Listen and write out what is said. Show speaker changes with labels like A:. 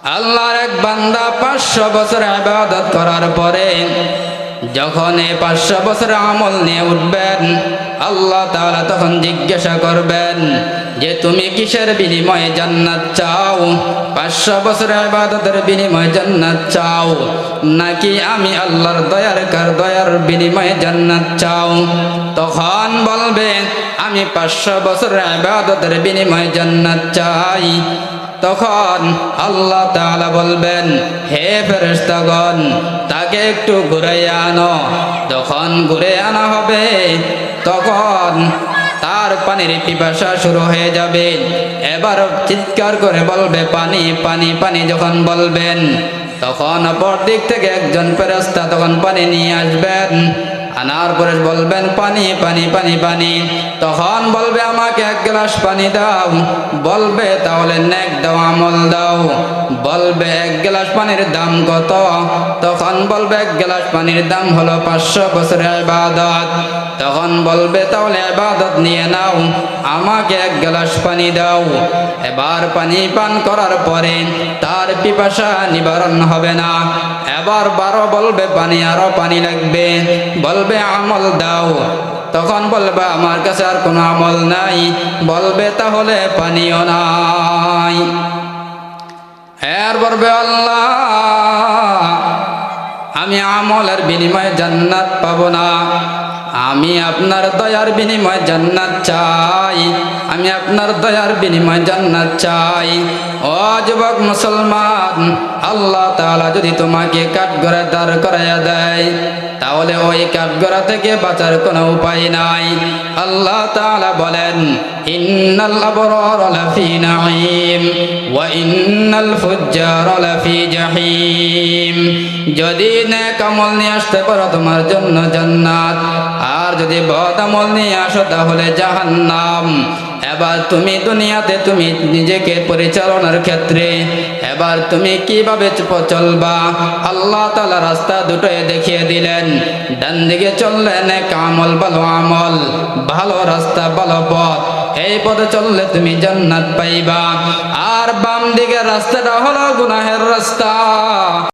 A: আল্লাহর এক বান্দা 500 বছর ইবাদত করার পরে যখন এই 500 বছর আমল নিয়ে উঠবেন, আল্লাহ তাআলা তখন জিজ্ঞাসা করবেন যে তুমি কিসের বিনিময়ে জান্নাত চাও? 500 বছর ইবাদতের বিনিময়ে জান্নাত চাও, নাকি আমি আল্লাহর দয়ার বিনিময়ে জান্নাত চাও? তখন বলবে আমি 500 বছর ইবাদতের বিনিময়ে জান্নাত চাই। তখন আল্লাহ তাআলা বলবেন, হে ফেরেশতাগণ, তাকে একটু ঘুরাইয়া আনো। যখন ঘুরে আনা হবে তখন তার পানির পিপাসা শুরু হয়ে যাবে। এবার চিৎকার করে বলবে পানি পানি পানি। যখন বলবেন তখন অপর দিক থেকে একজন ফেরেশতা তখন পানি নিয়ে আসবেন। আনার পরে বলবেন পানি পানি পানি পানি। তখন বলবে আমাকে 1 গ্লাস পানি দাও। বলবে তাহলে নেক দাও, আমল দাও। বলবে 1 গ্লাস পানির দাম কত? তখন বলবে 1 গ্লাস পানির দাম হলো 500 বছরের ইবাদত। তখন বলবে তাহলে ইবাদত নিয়ে নাও, আমাকে 1 গ্লাস পানি দাও। এবার পানি পান করার পরে তার পিপাসা নিবারণ হবে না। এবার 12 বলবে পানি, আরো পানি লাগবে। বলবে আমল দাও। তখন বলবে আমার কাছে আর কোনো আমল নাই। বলবে তাহলে পানিও নাই। এর বলবে আল্লাহ আমি আমলের বিনিময়ে জান্নাত পাবো না, আমি আপনার দয়ার বিনিময়ে জান্নাত চাই, আমি আপনার দয়ার বিনিময়ে জান্নাত চাই। ও যুবক মুসলমান, আল্লাহ তাআলা যদি তোমাকে কাঠগড়ায় দাঁড় করাইয়া দেয় তাহলে ওই কাঠগড়া থেকে বাঁচার কোনো উপায় নাই। আল্লাহ তাআলা বলেন ইন্নাল আবরারা লাফি নাঈম ওয়া ইন্নাল ফুজ্জারা লাফি জাহিম। যদি নেক আমল নিয়ে আসতে পারো তোমার জন্য জান্নাত, আর যদি বদ আমল নিয়ে আসো তাহলে জাহান্নাম। এবার তুমি দুনিয়াতে তুমি নিজেকে পরিচালনার ক্ষেত্রে এবার তুমি কিভাবে চলবা? আল্লাহ তাআলা রাস্তা দুটোই দেখিয়ে দিলেন। ডান দিকে চললে নেক আমল, ভালো আমল, ভালো রাস্তা, ভালো পথ, এই পথে চললে তুমি জান্নাত পাইবা। আর বাম দিকের রাস্তাটা হলো গুনাহের রাস্তা।